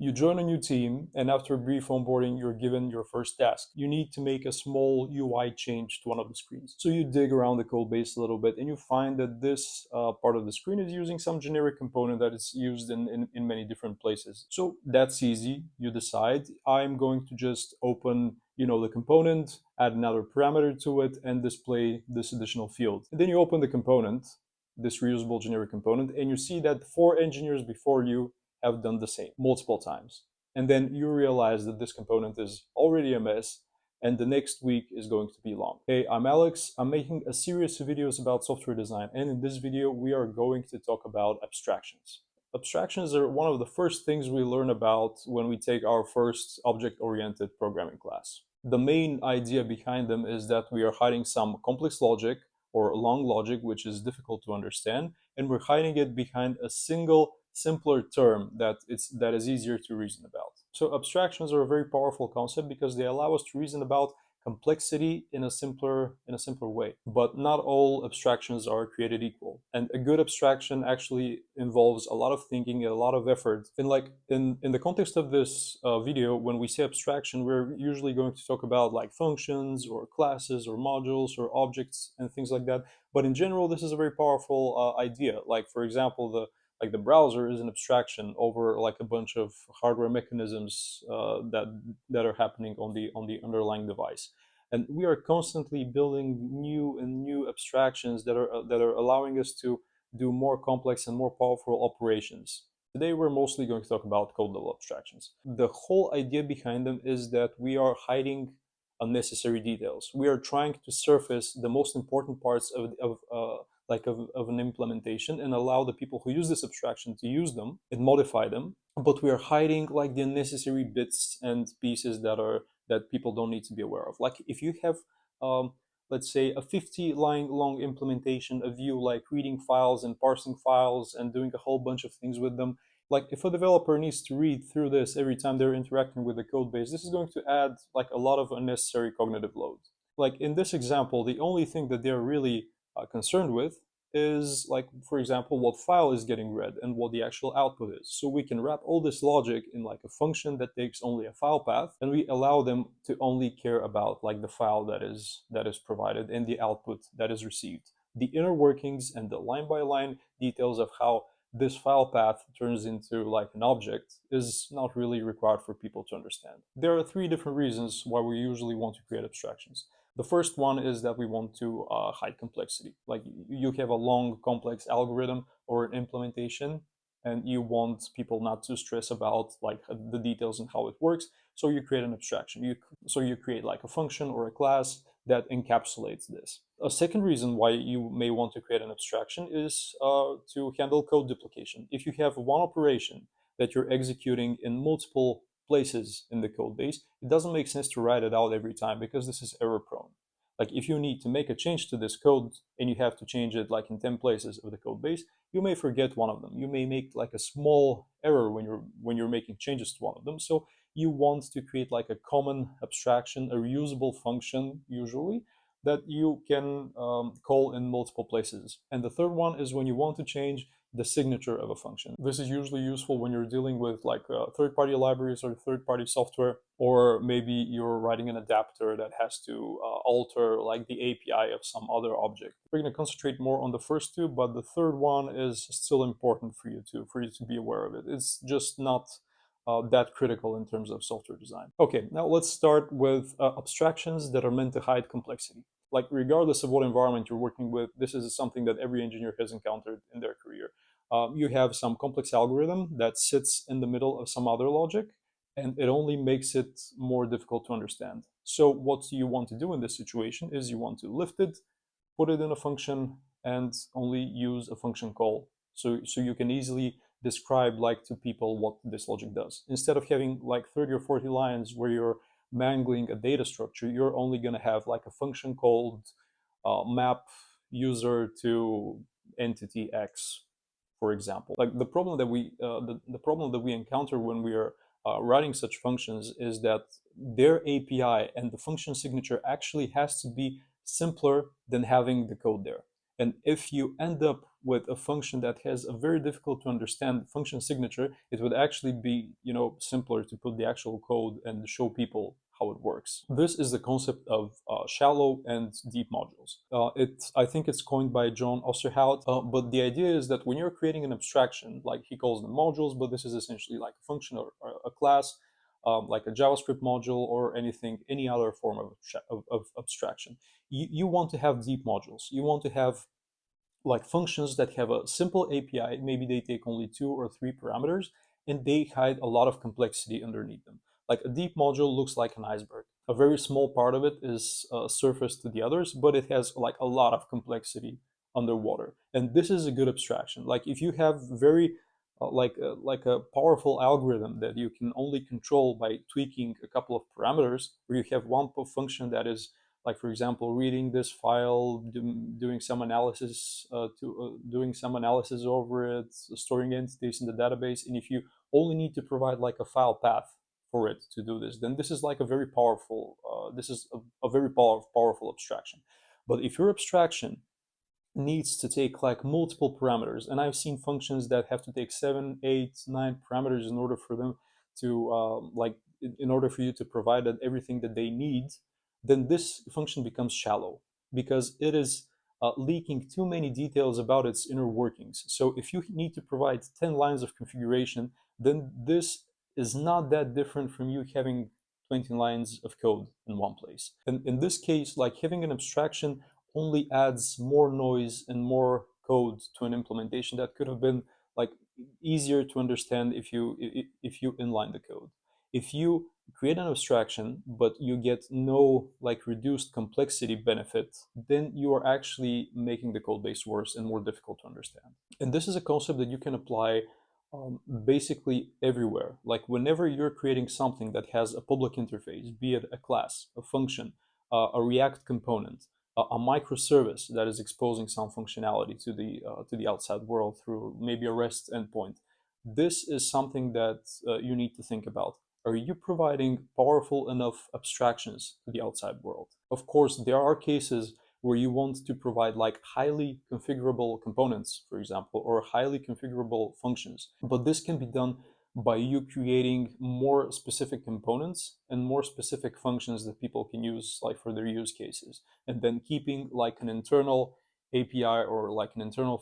You join a new team, and after a brief onboarding, you're given your first task. You need to make a small UI change to one of the screens. So you dig around the code base a little bit, and you find that this part of the screen is using some generic component that is used in many different places. So that's easy. You decide, I'm going to just open the component, add another parameter to it, and display this additional field. And then you open the component, this reusable generic component, and you see that 4 engineers before you have done the same multiple times. And then you realize that this component is already a mess, and the next week is going to be long. Hey, I'm Alex. I'm making a series of videos about software design, and in this video, we are going to talk about abstractions. Abstractions are one of the first things we learn about when we take our first object-oriented programming class. The main idea behind them is that we are hiding some complex logic or long logic, which is difficult to understand, and we're hiding it behind a single simpler term that is easier to reason about. So abstractions are a very powerful concept because they allow us to reason about complexity in a simpler way. But not all abstractions are created equal, and a good abstraction actually involves a lot of thinking and a lot of effort. And like in the context of this video, when we say abstraction, we're usually going to talk about like functions or classes or modules or objects and things like that. But in general, this is a very powerful idea. Like, for example, the browser is an abstraction over like a bunch of hardware mechanisms that are happening on the underlying device. And we are constantly building new abstractions that are allowing us to do more complex and more powerful operations. Today we're mostly going to talk about code level abstractions. The whole idea behind them is that we are hiding unnecessary details. We are trying to surface the most important parts of an implementation and allow the people who use this abstraction to use them and modify them. But we are hiding like the unnecessary bits and pieces that people don't need to be aware of. Like if you have let's say a 50-line long implementation of you like reading files and parsing files and doing a whole bunch of things with them, like if a developer needs to read through this every time they're interacting with the code base, this is going to add like a lot of unnecessary cognitive load. Like in this example, the only thing that they're really concerned with is, like, for example, what file is getting read and what the actual output is. So we can wrap all this logic in like a function that takes only a file path, and we allow them to only care about like the file that is provided and the output that is received. The inner workings and the line-by-line details of how this file path turns into like an object is not really required for people to understand. There are 3 different reasons why we usually want to create abstractions. The first one is that we want to hide complexity. Like you have a long, complex algorithm or an implementation, and you want people not to stress about like the details and how it works. So you create an abstraction. So you create like a function or a class that encapsulates this. A second reason why you may want to create an abstraction is to handle code duplication. If you have one operation that you're executing in multiple places in the code base, it doesn't make sense to write it out every time because this is error prone. Like if you need to make a change to this code and you have to change it like in 10 places of the code base, you may forget one of them. You may make like a small error when you're making changes to one of them. So you want to create like a common abstraction, a reusable function usually, that you can call in multiple places. And the third one is when you want to change the signature of a function. This is usually useful when you're dealing with like third-party libraries or third-party software, or maybe you're writing an adapter that has to alter like the API of some other object. We're going to concentrate more on the first 2, but the third one is still important for you to be aware of it. It's just not that critical in terms of software design. Okay, now let's start with abstractions that are meant to hide complexity. Like regardless of what environment you're working with, this is something that every engineer has encountered in their career. You have some complex algorithm that sits in the middle of some other logic, and it only makes it more difficult to understand. So what you want to do in this situation is you want to lift it, put it in a function, and only use a function call. So you can easily describe like to people what this logic does. Instead of having like 30 or 40 lines where you're mangling a data structure, you're only going to have like a function called map user to entity X, for example. Like the problem that the problem that we encounter when we are writing such functions is that their API and the function signature actually has to be simpler than having the code there. And if you end up with a function that has a very difficult to understand function signature, it would actually be, simpler to put the actual code and show people how it works. This is the concept of shallow and deep modules. I think it's coined by John Osterhout, but the idea is that when you're creating an abstraction, like he calls them modules, but this is essentially like a function or a class, like a JavaScript module or any other form of abstraction. You want to have deep modules. You want to have like functions that have a simple API. Maybe they take only 2 or 3 parameters and they hide a lot of complexity underneath them. Like a deep module looks like an iceberg. A very small part of it is surface to the others, but it has like a lot of complexity underwater. And this is a good abstraction. Like if you have very like a powerful algorithm that you can only control by tweaking a couple of parameters, where you have one function that is, like for example, reading this file, doing some analysis doing some analysis over it, storing entities in the database, and if you only need to provide like a file path for it to do this, then this is like a very powerful a very powerful abstraction. But if your abstraction needs to take like multiple parameters, and I've seen functions that have to take 7, 8, 9 parameters in order for them to in order for you to provide everything that they need, then this function becomes shallow because it is leaking too many details about its inner workings. So if you need to provide 10 lines of configuration, then this is not that different from you having 20 lines of code in one place. And in this case, like having an abstraction only adds more noise and more code to an implementation that could have been like easier to understand if you inline the code. If you create an abstraction but you get no like reduced complexity benefit, then you are actually making the code base worse and more difficult to understand. And this is a concept that you can apply basically everywhere. Like whenever you're creating something that has a public interface, be it a class, a function, a React component, a microservice that is exposing some functionality to the outside world through maybe a REST endpoint. This is something that you need to think about. Are you providing powerful enough abstractions to the outside world? Of course, there are cases where you want to provide like highly configurable components, for example, or highly configurable functions. But this can be done by you creating more specific components and more specific functions that people can use like for their use cases, and then keeping like an internal API or like an internal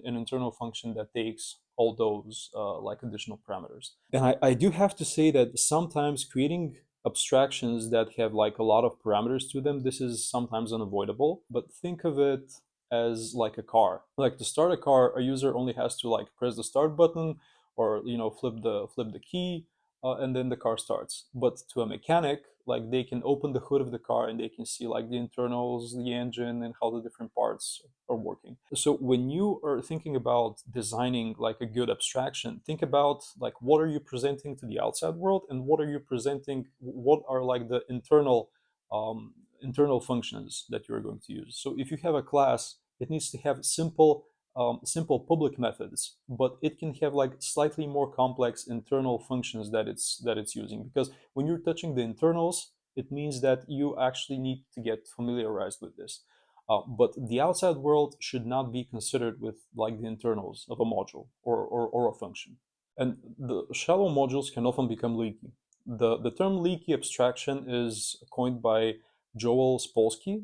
internal function that takes all those like additional parameters. And I do have to say that sometimes creating abstractions that have like a lot of parameters to them, this is sometimes unavoidable. But think of it as like a car. Like to start a car, a user only has to like press the start button or flip the key, and then the car starts. But to a mechanic, like they can open the hood of the car and they can see like the internals, the engine, and how the different parts are working. So when you are thinking about designing like a good abstraction, think about like what are you presenting to the outside world and what are like the internal functions that you're going to use. So if you have a class, it needs to have simple public methods, but it can have like slightly more complex internal functions that it's using, because when you're touching the internals, it means that you actually need to get familiarized with this. But the outside world should not be considered with like the internals of a module or a function. And the shallow modules can often become leaky. The term leaky abstraction is coined by Joel Spolsky,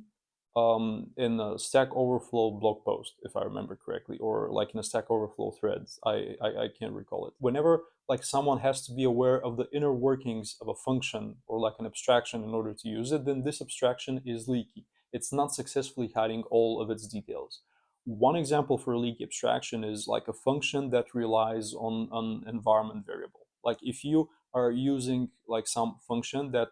in a Stack Overflow blog post, if I remember correctly, or like in a Stack Overflow thread. I can't recall it. Whenever like someone has to be aware of the inner workings of a function or like an abstraction in order to use it, then this abstraction is leaky. It's not successfully hiding all of its details. One example for a leaky abstraction is like a function that relies on an environment variable. Like if you are using like some function that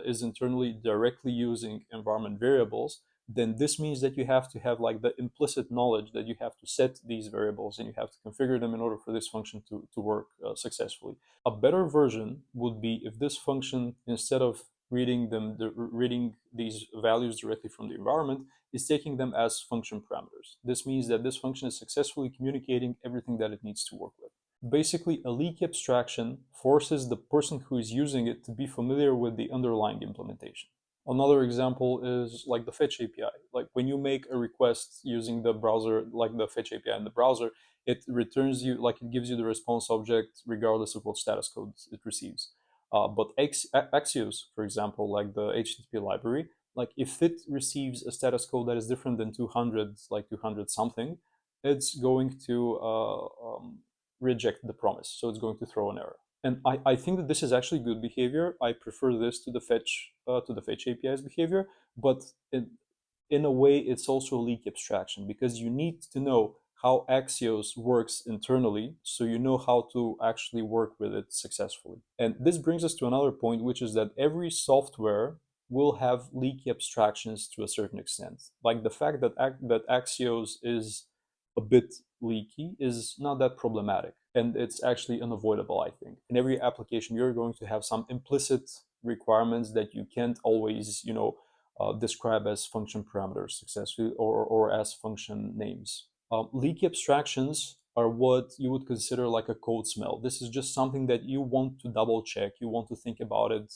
is internally directly using environment variables, then this means that you have to have like the implicit knowledge that you have to set these variables and you have to configure them in order for this function to work successfully. A better version would be if this function, instead of reading these values directly from the environment, is taking them as function parameters. This means that this function is successfully communicating everything that it needs to work with. Basically, a leaky abstraction forces the person who is using it to be familiar with the underlying implementation. Another example is like the fetch API. Like when you make a request using the browser, like the fetch API in the browser, it returns you, like it gives you the response object regardless of what status code it receives. But Axios, for example, like the HTTP library, like if it receives a status code that is different than 200, like 200 something, it's going to reject the promise. So it's going to throw an error. And I think that this is actually good behavior. I prefer this to the fetch API's behavior, but in a way, it's also a leaky abstraction because you need to know how Axios works internally, so you know how to actually work with it successfully. And this brings us to another point, which is that every software will have leaky abstractions to a certain extent. Like the fact that that Axios is a bit leaky is not that problematic, and it's actually unavoidable. I think in every application you're going to have some implicit requirements that you can't always, describe as function parameters successfully, or as function names. Leaky abstractions are what you would consider like a code smell. This is just something that you want to double check. You want to think about it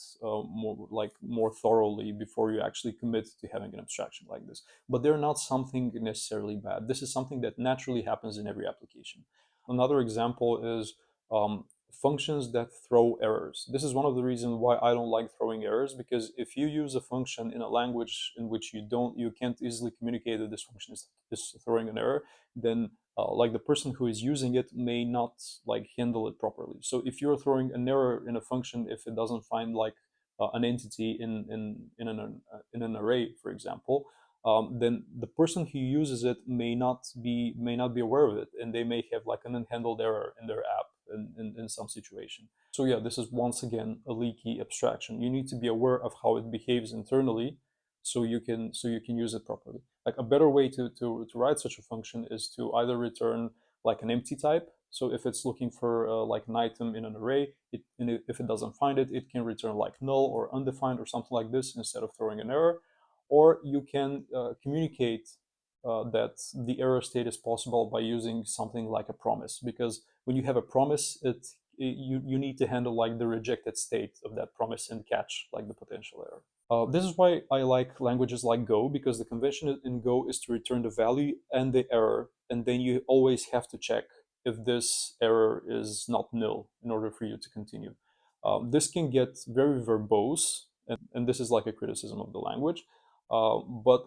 more thoroughly before you actually commit to having an abstraction like this. But they're not something necessarily bad. This is something that naturally happens in every application. Another example is functions that throw errors. This is one of the reasons why I don't like throwing errors, because if you use a function in a language in which you can't easily communicate that this function is throwing an error, then like the person who is using it may not like handle it properly. So if you're throwing an error in a function, if it doesn't find like an entity in an array, for example, then the person who uses it may not be aware of it, and they may have like an unhandled error in their app in some situation. So yeah, this is once again a leaky abstraction. You need to be aware of how it behaves internally, so you can use it properly. Like a better way to write such a function is to either return like an empty type. So if it's looking for like an item in an array, if it doesn't find it, it can return like null or undefined or something like this instead of throwing an error. Or you can communicate that the error state is possible by using something like a promise, because when you have a promise, you need to handle like the rejected state of that promise and catch like the potential error. This is why I like languages like Go, because the convention in Go is to return the value and the error, and then you always have to check if this error is not nil in order for you to continue. This can get very verbose, and this is like a criticism of the language, but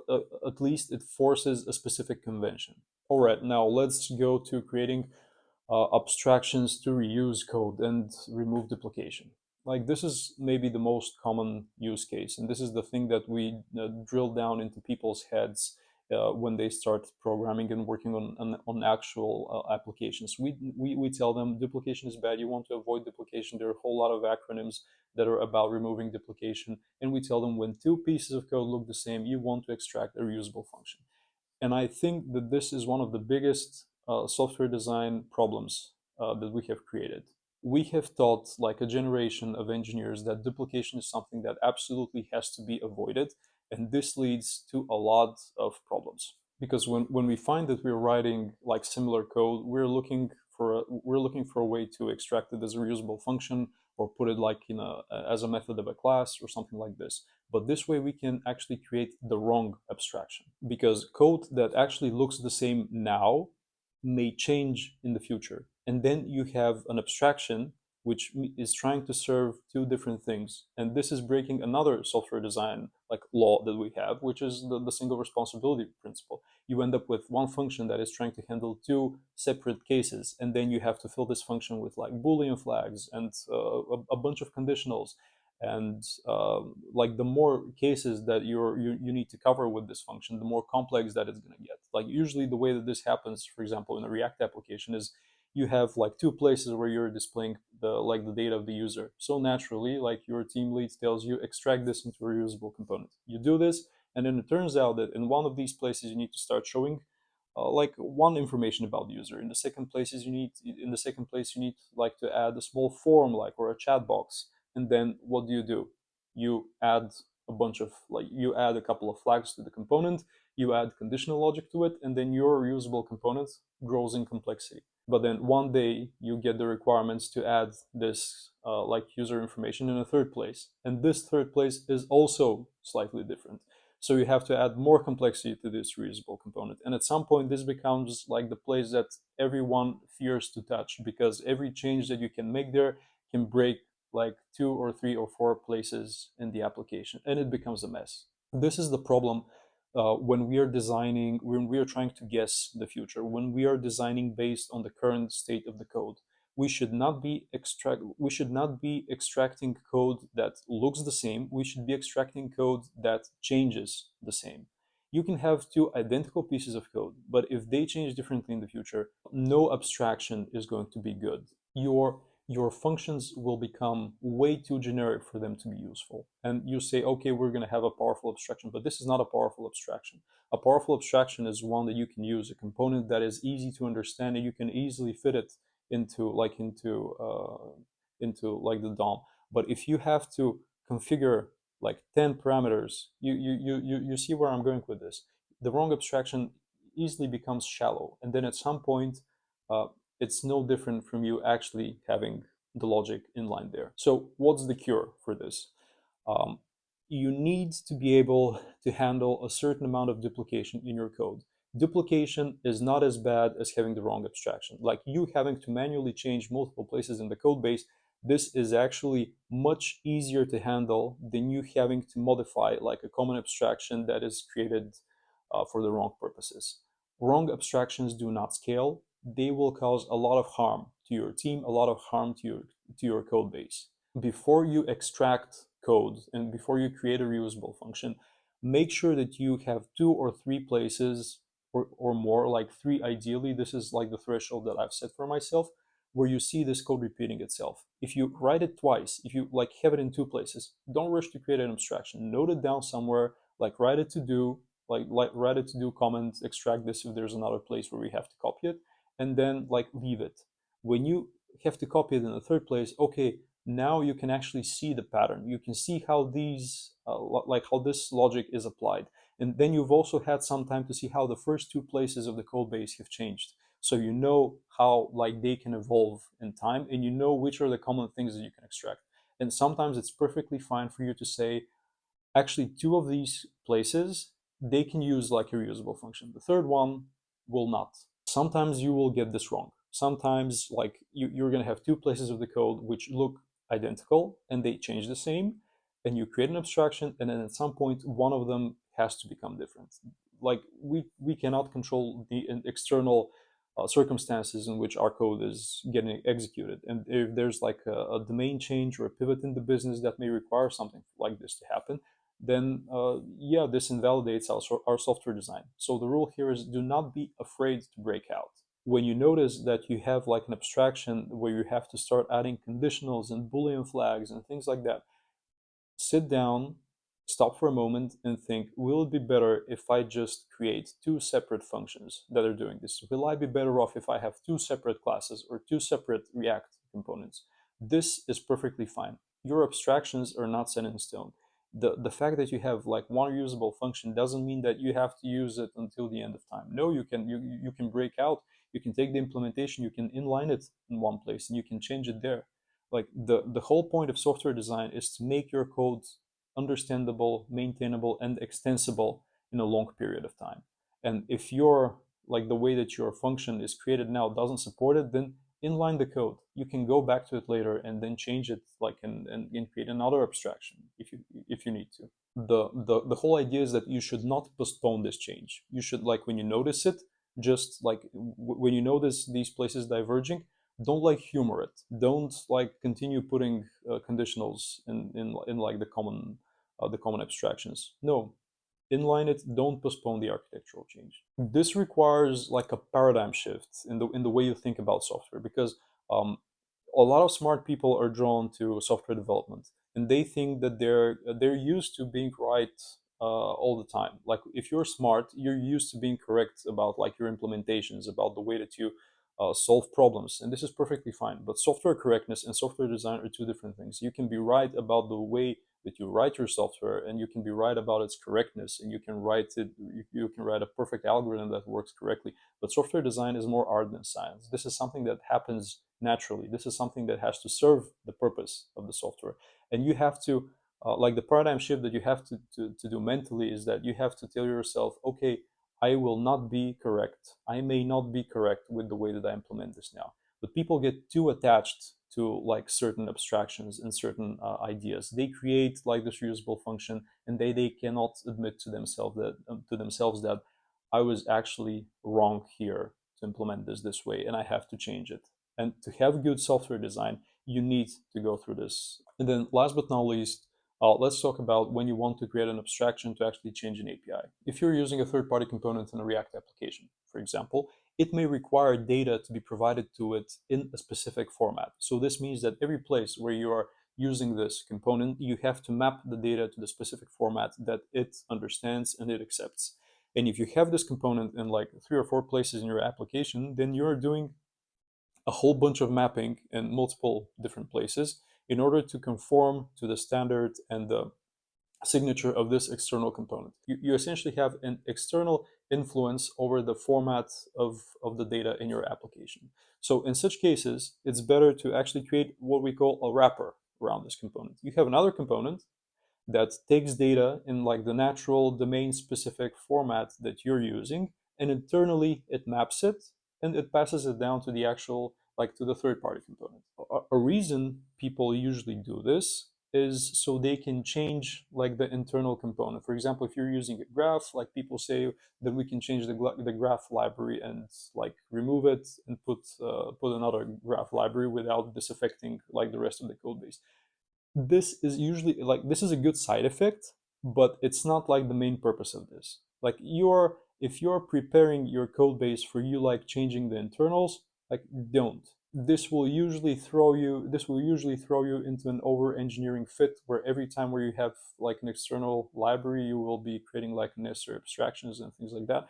at least it forces a specific convention. All right, now let's go to creating abstractions to reuse code and remove duplication. Like this is maybe the most common use case, and this is the thing that we drill down into people's heads when they start programming and working on actual applications. We tell them duplication is bad. You want to avoid duplication. There are a whole lot of acronyms that are about removing duplication, and we tell them when two pieces of code look the same, you want to extract a reusable function. And I think that this is one of the biggest software design problems that we have created. We have taught like a generation of engineers that duplication is something that absolutely has to be avoided, and this leads to a lot of problems. Because when we find that we're writing like similar code, we're looking for a way to extract it as a reusable function, or put it like in a as a method of a class or something like this. But this way we can actually create the wrong abstraction, because code that actually looks the same now may change in the future. And then you have an abstraction which is trying to serve two different things. And this is breaking another software design like law that we have, which is the single responsibility principle. You end up with one function that is trying to handle two separate cases, and then you have to fill this function with like Boolean flags and a bunch of conditionals, and like the more cases that you need to cover with this function, the more complex that it's going to get. Like usually the way that this happens, for example in a React application, is you have like two places where you're displaying the data of the user. So naturally, like your team lead tells you, extract this into a reusable component. You do this, and then it turns out that in one of these places you need to start showing like one information about the user. In the second place you need like to add a small form, like, or a chat box. And then what do? You add a couple of flags to the component. you add conditional logic to it, and then your reusable component grows in complexity. But then one day you get the requirements to add this like user information in a third place, and this third place is also slightly different. So you have to add more complexity to this reusable component, and at some point this becomes like the place that everyone fears to touch, because every change that you can make there can break like 2 or 3 or 4 places in the application, and it becomes a mess. This is the problem when we are designing, when we are trying to guess the future, when we are designing based on the current state of the code. We should not be extracting code that looks the same. We should be extracting code that changes the same. You can have two identical pieces of code, but if they change differently in the future, no abstraction is going to be good. Your functions will become way too generic for them to be useful. And you say, okay, we're going to have a powerful abstraction, but this is not a powerful abstraction. A powerful abstraction is one that you can use, a component that is easy to understand, and you can easily fit it into like the DOM. But if you have to configure like 10 parameters, you see where I'm going with this. The wrong abstraction easily becomes shallow, and then at some point, uh, it's no different from you actually having the logic inline there. So what's the cure for this? Um, you need to be able to handle a certain amount of duplication in your code. Duplication is not as bad as having the wrong abstraction. Like you having to manually change multiple places in the code base, this is actually much easier to handle than you having to modify like a common abstraction that is created for the wrong purposes. Wrong abstractions do not scale. They will cause a lot of harm to your team, a lot of harm to your code base. Before you extract code and before you create a reusable function, make sure that you have 2 or 3 places or more, like 3 ideally. This is like the threshold that I've set for myself, where you see this code repeating itself. If you write it twice, if you like have it in 2 places, don't rush to create an abstraction. Note it down somewhere, like write it to do, like write it to do comment, extract this if there's another place where we have to copy it, and then like leave it. When you have to copy it in the third place, okay, now you can actually see the pattern. You can see how these, like how this logic is applied. And then you've also had some time to see how the first 2 places of the code base have changed. So you know how like they can evolve in time, and you know which are the common things that you can extract. And sometimes it's perfectly fine for you to say, actually 2 of these places, they can use like a reusable function. The third one will not. Sometimes you will get this wrong. Sometimes like you're going to have 2 places of the code which look identical and they change the same, and you create an abstraction, and then at some point one of them has to become different. Like we cannot control the external circumstances in which our code is getting executed, and if there's like a domain change or a pivot in the business that may require something like this to happen, then yeah, this invalidates our software design. So the rule here is, do not be afraid to break out. When you notice that you have like an abstraction where you have to start adding conditionals and Boolean flags and things like that, sit down, stop for a moment and think, will it be better if I just create 2 separate functions that are doing this? Will I be better off if I have 2 separate classes or 2 separate React components? This is perfectly fine. Your abstractions are not set in stone. The fact that you have like one reusable function doesn't mean that you have to use it until the end of time. No, you can break out, you can take the implementation, you can inline it in one place, and you can change it there. Like the whole point of software design is to make your code understandable, maintainable, and extensible in a long period of time. And if your like the way that your function is created now doesn't support it, then inline the code. You can go back to it later and then change it, like and create another abstraction if you need to. The whole idea is that you should not postpone this change. You should, like, when you notice it, just like when you notice these places diverging, don't like humor it. Don't like continue putting conditionals in like the common abstractions. No, inline it. Don't postpone the architectural change. This requires like a paradigm shift in the way you think about software, because a lot of smart people are drawn to software development, and they think that they're used to being right all the time. Like if you're smart, you're used to being correct about like your implementations, about the way that you solve problems, and this is perfectly fine. But software correctness and software design are 2 different things. You can be right about the way that you write your software and you can be right about its correctness, and you can write it, you can write a perfect algorithm that works correctly. But software design is more art than science. This is something that happens naturally. This is something that has to serve the purpose of the software. And you have to, like the paradigm shift that you have to do mentally is that you have to tell yourself, okay, I will not be correct. I may not be correct with the way that I implement this now. But people get too attached to like certain abstractions and certain ideas. They create like this reusable function, and they cannot admit to themselves that I was actually wrong here to implement this way, and I have to change it. And to have good software design, you need to go through this. And then last but not least, let's talk about when you want to create an abstraction to actually change an API. If you're using a third-party component in a React application, for example, it may require data to be provided to it in a specific format. So this means that every place where you are using this component, you have to map the data to the specific format that it understands and it accepts. And if you have this component in like 3 or 4 places in your application, then you're doing a whole bunch of mapping in multiple different places in order to conform to the standard and the signature of this external component. You essentially have an external influence over the format of the data in your application. So in such cases, it's better to actually create what we call a wrapper around this component. You have another component that takes data in like the natural domain specific format that you're using, and internally it maps it and it passes it down to the actual, like to the third party component. A reason people usually do this is so they can change like the internal component. For example, if you're using a graph, like people say that we can change the graph library and like remove it and put another graph library without disaffecting like the rest of the code base. This is usually like, this is a good side effect, but it's not like the main purpose of this. Like you're, if you're preparing your code base for you like changing the internals, like don't. This will usually throw you into an over engineering fit where every time where you have like an external library, you will be creating like necessary abstractions and things like that.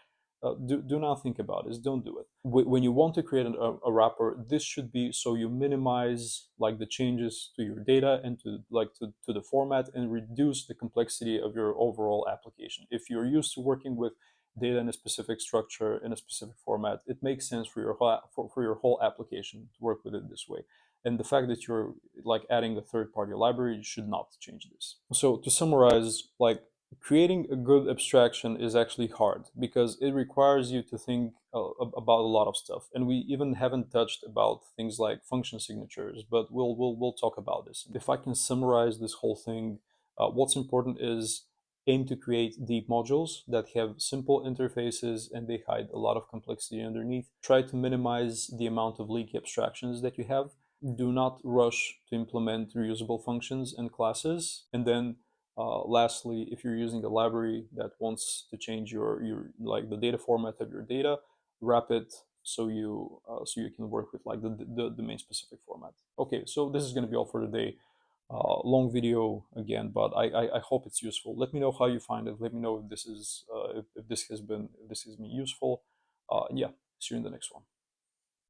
Do not think about this. Don't do it. When you want to create a wrapper, this should be so you minimize like the changes to your data and to the format, and reduce the complexity of your overall application. If you're used to working with data in a specific structure in a specific format, it makes sense for your whole application to work with it this way. And the fact that you're like adding a third-party library should not change this. So to summarize, like creating a good abstraction is actually hard because it requires you to think about a lot of stuff, and we even haven't touched about things like function signatures, but we'll talk about this. If I can summarize this whole thing, what's important is aim to create deep modules that have simple interfaces and they hide a lot of complexity underneath. Try to minimize the amount of leaky abstractions that you have. Do not rush to implement reusable functions and classes. And then lastly, if you're using a library that wants to change your like the data format of your data, wrap it so you can work with like the domain specific format. Okay, so this is going to be all for today. Long video again, but I hope it's useful. Let me know how you find it. Let me know if this is if this has been useful. Yeah, see you in the next one.